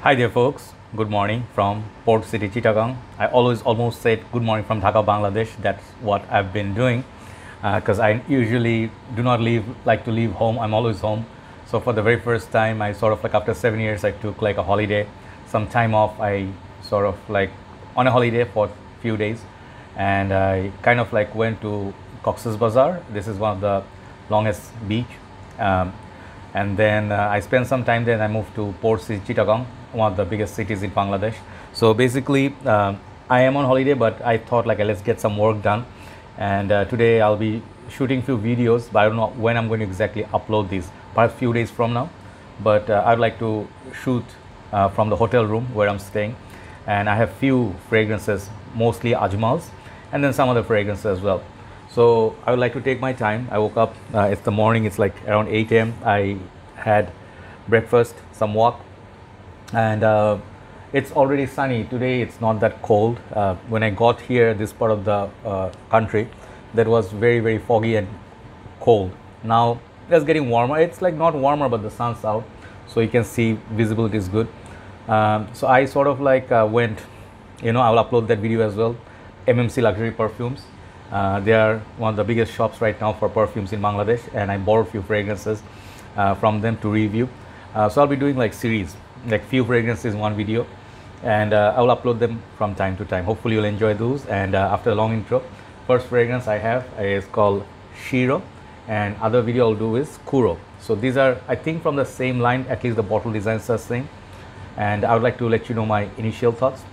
Hi there folks, good morning from Port City, Chittagong. I always almost said good morning from Dhaka, Bangladesh. That's what I've been doing because I usually do not like to leave home. I'm always home. So for the very first time, I sort of like after 7 years, I took like a holiday, some time off. I sort of like on a holiday for a few days and I kind of like went to Cox's Bazar. This is one of the longest beach. Um, and then I spent some time there and I moved to Port City, Chittagong, one of the biggest cities in Bangladesh. So basically, I am on holiday, but I thought like let's get some work done. And today I'll be shooting few videos, but I don't know when I'm going to exactly upload these. Perhaps few days from now. But I'd like to shoot from the hotel room where I'm staying, and I have few fragrances, mostly Ajmals, and then some other fragrances as well. So I would like to take my time. I woke up, it's the morning, it's like around 8 a.m. I had breakfast, some walk, and it's already sunny. Today it's not that cold. When I got here, this part of the country, that was very foggy and cold. Now it's getting warmer. It's like not warmer, but the sun's out, so you can see visibility is good. So I sort of like went, I will upload that video as well. MMC Luxury Perfumes. They are one of the biggest shops right now for perfumes in Bangladesh, and I borrowed a few fragrances from them to review. So I'll be doing like series, like few fragrances in one video, and I will upload them from time to time. Hopefully you'll enjoy those. And after a long intro, first fragrance I have is called Shiro, and other video I'll do is Kuro. So these are, I think, from the same line, at least the bottle designs are same. And I would like to let you know my initial thoughts.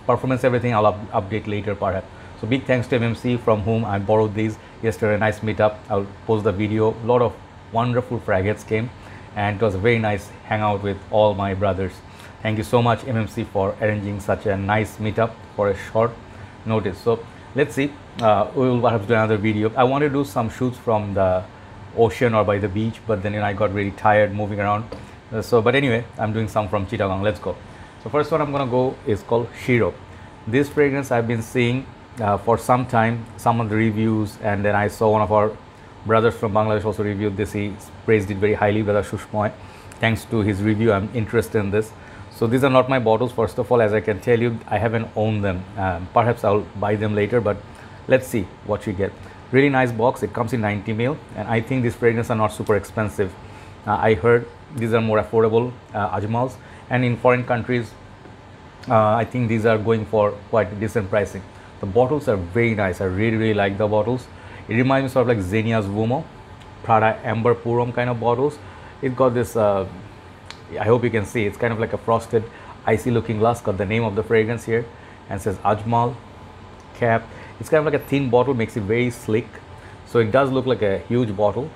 Performance, everything I'll update later perhaps. So big thanks to MMC from whom I borrowed these yesterday. Nice meetup. I'll post the video. A lot of wonderful fragrances came, and it was a very nice hangout with all my brothers. Thank you so much MMC for arranging such a nice meetup for a short notice. So let's see, we will perhaps do another video. I want to do some shoots from the ocean or by the beach, but then I got really tired moving around. But anyway, I'm doing some from Chittagong. Let's go. So first one I'm gonna go is called Shiro. This fragrance I've been seeing for some time, some of the reviews, and then I saw one of our brothers from Bangladesh also reviewed this. He praised it very highly, brother Shushmoy. Thanks to his review, I'm interested in this. So these are not my bottles, first of all. As I can tell you, I haven't owned them. Perhaps I'll buy them later, but let's see what you get. Really nice box. It comes in 90 ml, and I think these fragrances are not super expensive. I heard these are more affordable Ajmals, and in foreign countries I think these are going for quite decent pricing. The bottles are very nice. I really like the bottles. It reminds me sort of like Xenia's Vumo, Prada Amber Purum kind of bottles. It got this, I hope you can see, it's kind of like a frosted icy looking glass. Got the name of the fragrance here and says Ajmal cap. It's kind of like a thin bottle, makes it very sleek. So it does look like a huge bottle,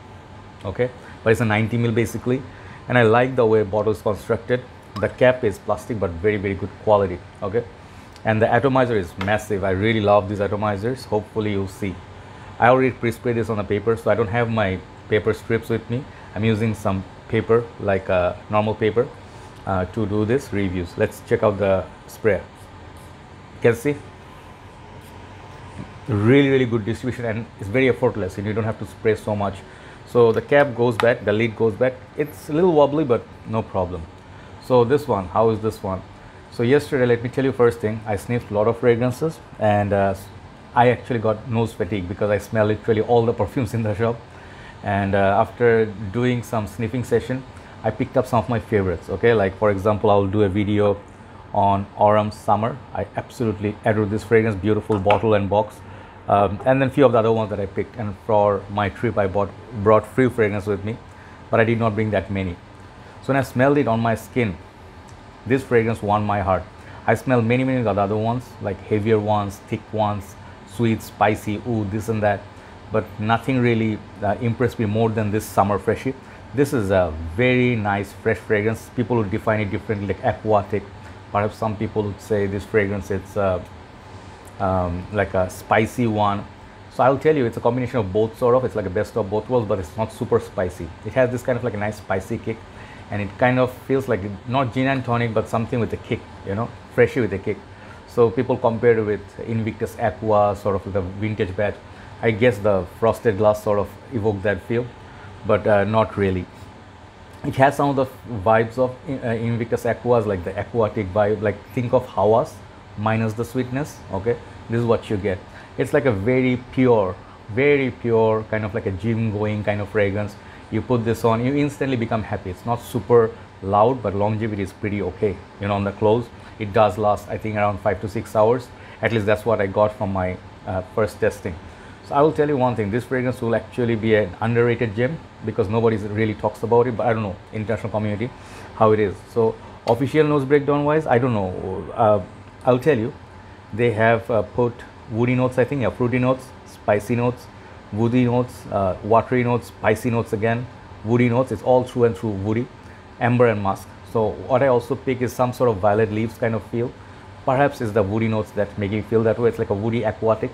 okay, but it's a 90 ml basically. And I like the way bottle is constructed. The cap is plastic but very good quality, okay. And the atomizer is massive. I really love these atomizers. Hopefully you'll see. I already pre-sprayed this on the paper, so I don't have my paper strips with me. I'm using some paper, like a normal paper, to do this reviews. Let's check out the spray. You can see really good distribution, and it's very effortless, and you don't have to spray so much. So the cap goes back, the lid goes back. It's a little wobbly, but no problem. So this one, how is this one? So yesterday, let me tell you first thing, I sniffed a lot of fragrances, and I actually got nose fatigue because I smell literally all the perfumes in the shop. And after doing some sniffing session, I picked up some of my favorites, okay. Like for example, I'll do a video on Autumn Summer. I absolutely adore this fragrance, beautiful bottle and box. And then few of the other ones that I picked. And for my trip, I brought few fragrance with me, but I did not bring that many. So when I smelled it on my skin, this fragrance won my heart. I smell many of the other ones, like heavier ones, thick ones, sweet, spicy, ooh, this and that, but nothing really impressed me more than this Summer Freshie. This is a very nice fresh fragrance. People would define it differently, like aquatic. Perhaps some people would say this fragrance, it's like a spicy one. So I'll tell you, it's a combination of both sort of. It's like a best of both worlds, but it's not super spicy. It has this kind of like a nice spicy kick, and it kind of feels like not gin and tonic, but something with a kick, Freshie with a kick. So people compare it with Invictus Aqua, sort of the vintage batch. I guess the frosted glass sort of evoked that feel, but not really. it has some of the vibes of Invictus Aquas, like the aquatic vibe, like think of Hawas minus the sweetness. Okay, this is what you get. It's like a very pure kind of like a gym going kind of fragrance. You put this on, you instantly become happy. It's not super loud, but longevity is pretty okay, you know, on the clothes. It does last, I think, around 5 to 6 hours. At least that's what I got from my first testing. So I will tell you one thing, this fragrance will actually be an underrated gem because nobody really talks about it, but I don't know, international community, how it is. So official nose breakdown wise, I don't know. I'll tell you, they have put woody notes, I think, yeah, fruity notes, spicy notes, woody notes, watery notes, spicy notes again, woody notes. It's all through and through woody, amber and musk. So what I also pick is some sort of violet leaves kind of feel. Perhaps it's the woody notes that make you feel that way. It's like a woody aquatic.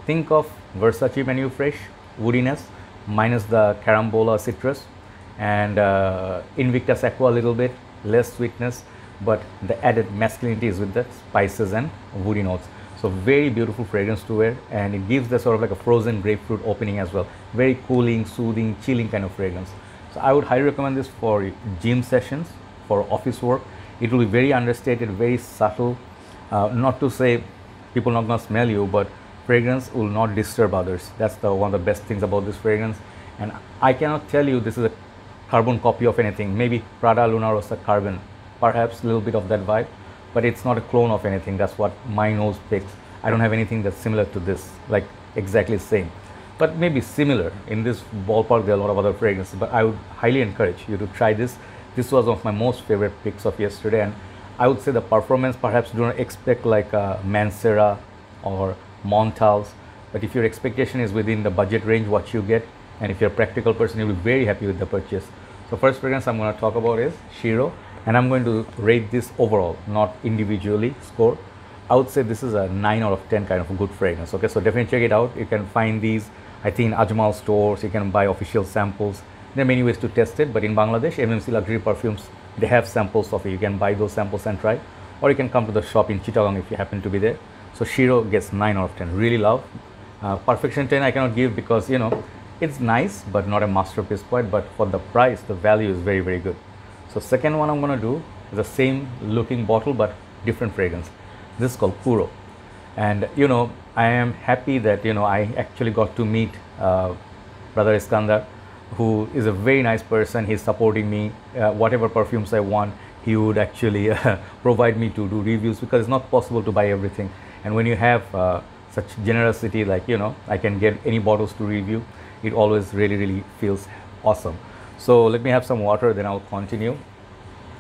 Think of Versace Menu Fresh woodiness minus the carambola citrus, and Invictus Aqua a little bit less sweetness, but the added masculinity is with the spices and woody notes. So very beautiful fragrance to wear, and it gives the sort of like a frozen grapefruit opening as well. Very cooling, soothing, chilling kind of fragrance. So I would highly recommend this for gym sessions, for office work. It will be very understated, very subtle. Not to say people not gonna smell you, but fragrance will not disturb others. That's one of the best things about this fragrance. And I cannot tell you this is a carbon copy of anything. Maybe Prada Luna Rossa carbon, perhaps a little bit of that vibe, but it's not a clone of anything. That's what my nose picks. I don't have anything that's similar to this, like exactly the same, but maybe similar. In this ballpark, there are a lot of other fragrances, but I would highly encourage you to try this. This was one of my most favorite picks of yesterday, and I would say the performance, perhaps do not expect like a Mancera or Montals, but if your expectation is within the budget range, what you get, and if you're a practical person, you'll be very happy with the purchase. So first fragrance I'm going to talk about is Shiro, and I'm going to rate this overall, not individually score. I would say this is a 9 out of 10 kind of a good fragrance. Okay, so definitely check it out. You can find these, I think, in Ajmal stores. You can buy official samples. There are many ways to test it, but in Bangladesh, MMC Luxury Perfumes, they have samples of it. You can buy those samples and try, or you can come to the shop in Chittagong if you happen to be there. So Shiro gets 9 out of 10. Really love. Perfection 10 I cannot give because, you know, it's nice, but not a masterpiece quite. But for the price, the value is very, very good. So second one I'm going to do is the same looking bottle, but different fragrance. This is called Kuro. And, you know, I am happy that, you know, I actually got to meet Brother Iskandar, who is a very nice person. He's supporting me. Whatever perfumes I want, he would actually provide me to do reviews, because it's not possible to buy everything. And when you have such generosity, like, you know, I can get any bottles to review, it always really, really feels awesome. So let me have some water, then I'll continue.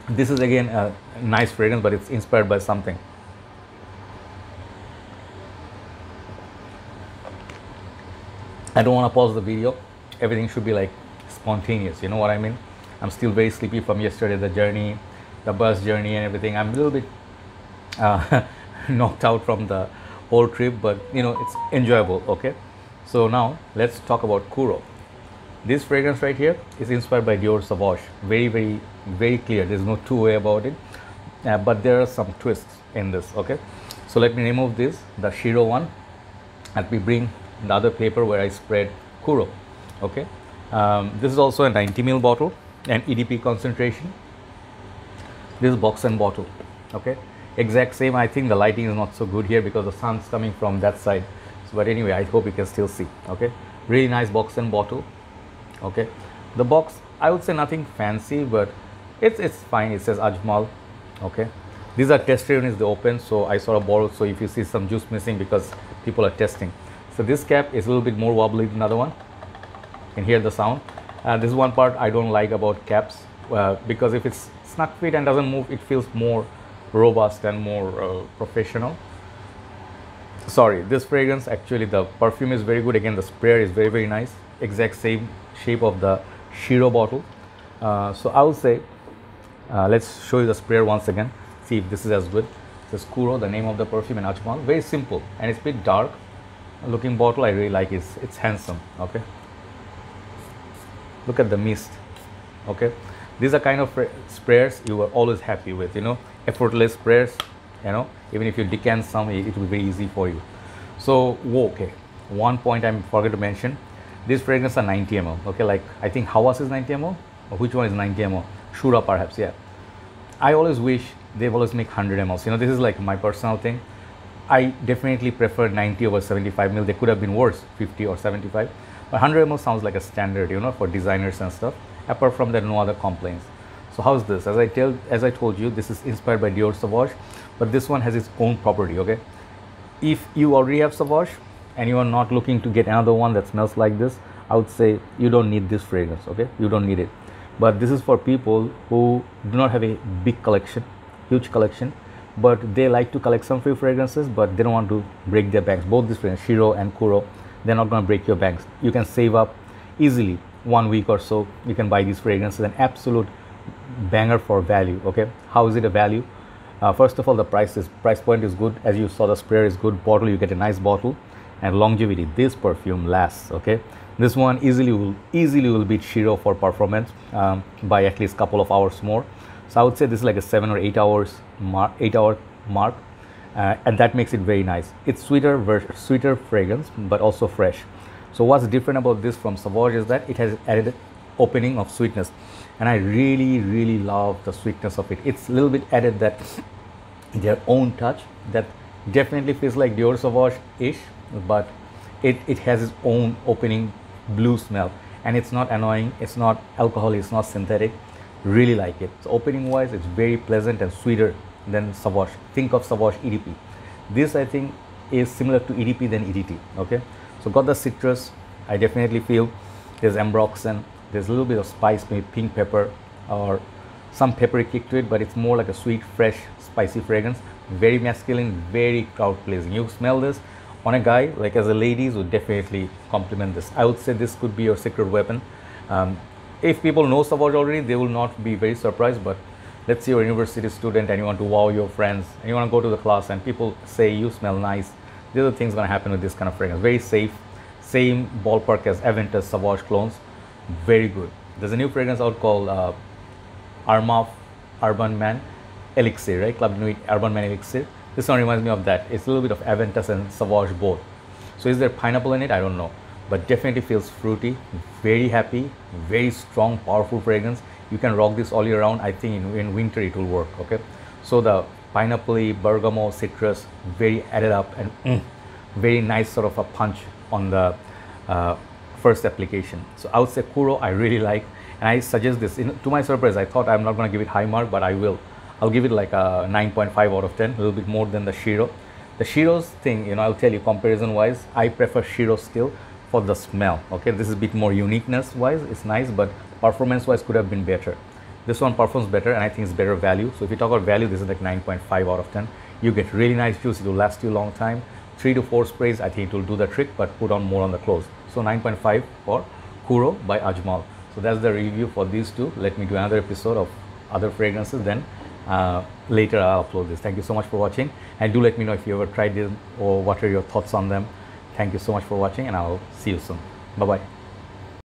This is again a nice fragrance, but it's inspired by something. I don't want to pause the video. Everything should be like spontaneous, you know what I mean? I'm still very sleepy from yesterday, the journey, the bus journey and everything. I'm a little bit knocked out from the whole trip, but you know, it's enjoyable. Okay, so now let's talk about Kuro. This fragrance right here is inspired by Dior Sauvage. Very, very, very clear. There's no two way about it, but there are some twists in this. Okay, so let me remove this, the Shiro one. Let me bring the other paper where I spread Kuro. Okay, this is also a 90 ml bottle and EDP concentration. This is box and bottle. Okay, exact same. I think the lighting is not so good here because the sun's coming from that side, so, but anyway, I hope you can still see. Okay, really nice box and bottle. Okay, the box, I would say nothing fancy, but it's fine. It says Ajmal. Okay, these are test units, they open, so I sort of borrowed. So if you see some juice missing, because people are testing. So this cap is a little bit more wobbly than the other one. You can hear the sound. This is one part I don't like about caps, because if it's snug fit and doesn't move, it feels more robust and more professional. Sorry, this fragrance, actually the perfume is very good. Again, the sprayer is very, very nice. Exact same shape of the Shiro bottle. So I will say, let's show you the sprayer once again. See if this is as good. This is Kuro, the name of the perfume, in Ajmal. Very simple, and it's a bit dark looking bottle. I really like it. It's handsome. Okay, look at the mist. Okay, these are kind of sprayers you are always happy with, you know, effortless sprayers. You know, even if you decant some, it will be very easy for you. So okay, one point I forgot to mention, this fragrance are 90 ml. Okay, like I think Hawas is 90 ml, or which one is 90 ml? Shura perhaps, yeah. I always wish they've always make 100 ml. You know, this is like my personal thing. I definitely prefer 90 over 75 ml. They could have been worse, 50 or 75. But 100 ml sounds like a standard, you know, for designers and stuff. Apart from that, no other complaints. So how's this? As I told you, this is inspired by Dior Sauvage, but this one has its own property, okay? If you already have Sauvage and you are not looking to get another one that smells like this, I would say you don't need this fragrance, okay? You don't need it. But this is for people who do not have a big collection, huge collection, but they like to collect some few fragrances, but they don't want to break their banks. Both these fragrances, Shiro and Kuro, they're not going to break your banks. You can save up easily 1 week or so. You can buy these fragrances, an absolute banger for value, okay? How is it a value? First of all, the price point is good. As you saw, the sprayer is good. Bottle, you get a nice bottle, and longevity. This perfume lasts, okay? This one easily will beat Shiro for performance by at least couple of hours more. So I would say this is like a 7 or 8 hours mark, 8-hour mark, and that makes it very nice. It's sweeter fragrance, but also fresh. So what's different about this from Sauvage is that it has added opening of sweetness, and I really love the sweetness of it. It's a little bit added that their own touch that definitely feels like Dior Sauvage-ish, but it has its own opening blue smell, and it's not annoying, it's not alcohol, it's not synthetic. Really like it. So opening wise, it's very pleasant and sweeter than Sauvage. Think of Sauvage EDP. This I think is similar to EDP than EDT, okay? So got the citrus. I definitely feel there's ambroxan, there's a little bit of spice, maybe pink pepper or some peppery kick to it, but it's more like a sweet, fresh, spicy fragrance. Very masculine, very crowd pleasing. You smell this on a guy, like as a ladies would definitely compliment this. I would say this could be your secret weapon. If people know Sauvage already, they will not be very surprised, but let's say you're a university student and you want to wow your friends and you want to go to the class and people say you smell nice. These are the things going to happen with this kind of fragrance. Very safe, same ballpark as Aventus Sauvage clones. Very good. There's a new fragrance out called Armaf Urban Man Elixir, right? Club Nuit Urban Man Elixir. This one reminds me of that. It's a little bit of Aventus and Sauvage both. So is there pineapple in it? I don't know, but definitely feels fruity. Very happy, very strong, powerful fragrance. You can rock this all year round. I think in winter it will work, okay? So the pineapple, bergamot, citrus, very added up, and very nice sort of a punch on the first application. So I would say Kuro I really like, and I suggest this. To my surprise, I thought I'm not going to give it high mark, but I will. I'll give it like a 9.5 out of 10, a little bit more than the Shiro. The Shiro's thing, you know, I'll tell you, comparison wise, I prefer Shiro still for the smell, okay? This is a bit more uniqueness wise, it's nice, but performance wise could have been better. This one performs better, and I think it's better value. So if you talk about value, this is like 9.5 out of 10. You get really nice juice, it will last you a long time. 3 to 4 sprays, I think it will do the trick, but put on more on the clothes. So 9.5 for Kuro by Ajmal. So that's the review for these two. Let me do another episode of other fragrances, then later I'll upload this. Thank you so much for watching, and do let me know if you ever tried them or what are your thoughts on them. Thank you so much for watching, and I'll see you soon. Bye bye.